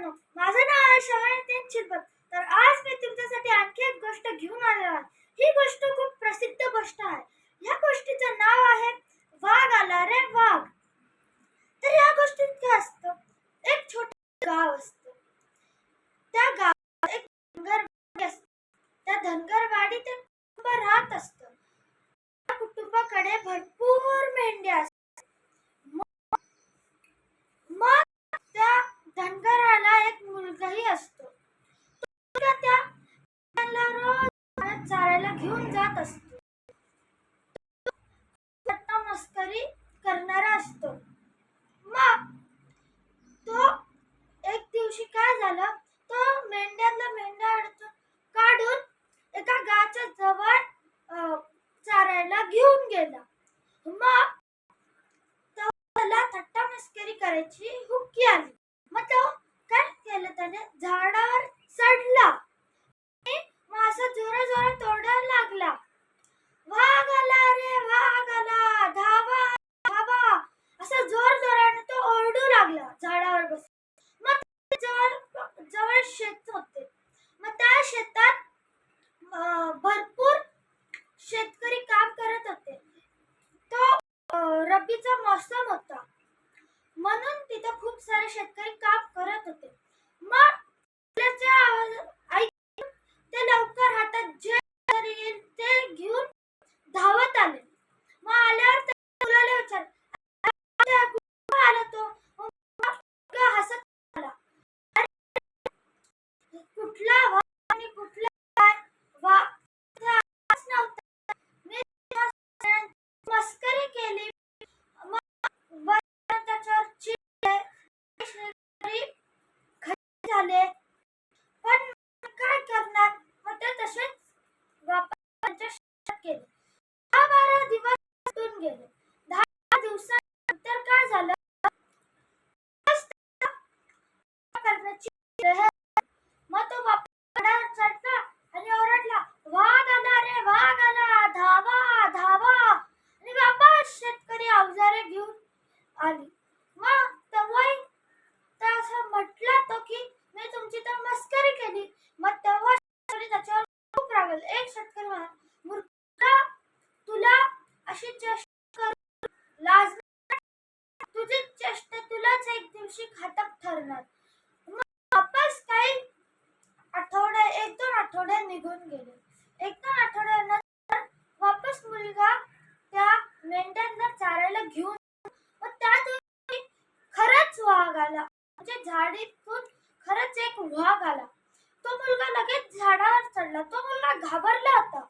मित्रांनो, माझं नाव आहे शवनतेज शिरपत. तर आज मी तुमच्यासाठी आणखी एक गोष्ट घेऊन आलो आहे. ही गोष्ट खूप प्रसिद्ध गोष्ट आहे. या गोष्टीचं नाव आहे वाघ आला रे वाघ. तर या गोष्टीत काय असतं, एक छोटे गाव असतं. त्या गावात एक धनगरवाडी असते. त्या धनगरवाडीत एक कुटुंब राहत असतं. त्या कुटुंबाकडे भरपूर मेंढ्या असतात. मग त्या धनगराला एक मुलगाही असतो. तो त्या रोज चारायला घेऊन जात असतो. तो मस्करी करणारा असतो. मग तो एक दिवशी काय झालं, तो मेंढ्या काढून एका गावाच्या जवळ चारायला घेऊन गेला. मग त्याला थट्टा मस्करी करायची हुक्की आली. मग तो काय केलं, त्याने झाडावर चढला आणि मग असं जोरात ओरडायला लागला, वाघ आला रे वाघ आला, धावा धावा. असं जोराने तो ओरडू लागला झाडावर बसून. मग जवळ शेत होते. मग त्या शेतात भरपूर शेतकरी काम करत होते. तो रब्बीचा मौसम होता, म्हणून तिथे खूप सारे शेतकरी काम करत होते. मग त्याचा आवाज ऐकून ते लवकर हातात जे येईल ते घेऊन धावत आले. मग आल्यावर त्या मुलाला विचार, कुठं आला तो? मुलगा हसत आला, कुठला वाघ आणि कुठला काय? वाघ नव्हता, मी मस्करी केली. त्याच्यावर झाले, पण काय करणार? मग ते तसेच वापस केले. 10-12 दिवस गेले. 10 दिवसानंतर काय झालं, करण्याची मग तो वापस चढला आणि ओरडला, वाघ आला रे वाघ आला, धावा धावा. आणि वापस शेतकरी अवजारे घेऊन आली. मग तेव्हाही त्या असं म्हटला तो की मी तुमची तर मस्करी केली. मग तेव्हा शेतकरी त्याच्यावर खूप रागवले. एक शेतकरी म्हणाला, मूर्खा, तुला अशी चेष्टा करून लाज, तुझी चेष्टा तुलाच एक दिवशी घातक ठरणार. मग वापस काही 1-2 आठवडे निघून गेले. 1-2 आठवड्यानंतर वापस मुलगा त्या मेंढ्यांना चारायला घेऊन, मग त्या दिवशी खरंच वाघ आला. म्हणजे झाडीतून खरंच एक वाघ आला. तो मुलगा लगेच झाडावर चढला. तो मुलगा घाबरला होता.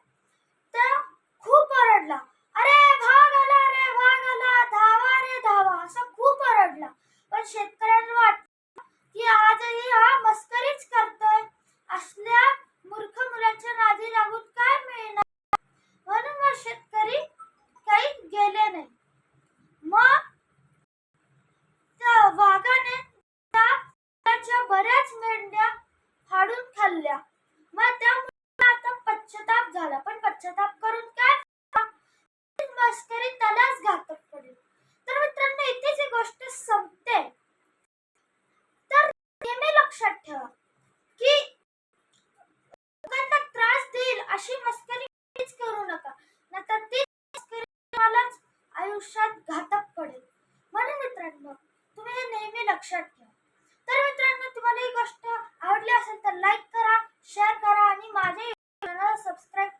तर खूप ओरडला, अरे वाघ आला रे वाघ आला, धावा रे धावा. असं खूप ओरडला. पण शेतकऱ्यांना वाटलं की आजही हा मस्करीच करतोय, असल्या मूर्ख मुलाच्या नादी लागून काय मिळणार. म्हणून मग शेतकरी काही गेले नाही. मग त्या वाघाने त्याच्या बऱ्याच मेंढ्या फाडून खाल्ल्या. मग त्या मुलाला आता पश्चाताप झाला, पण पश्चाताप करून काय, मस्करी त्यालाच घातक पडली. तर मित्रांनो, इथेच ही गोष्ट संपते. तर नेहमी लक्षात ठेवा की लोकांना त्रास देईल अशी मस्करी करू नका, नाहीतर ती मस्करी तुम्हालाच आयुष्यात घातक पडेल. म्हणून मित्रांनो, तुम्ही हे नेहमी लक्षात ठेवा. तर मित्रांनो, तुम्हाला ही गोष्ट आवडली असेल तर लाईक करा, शेअर करा आणि माझ्या चॅनलला सबस्क्राईब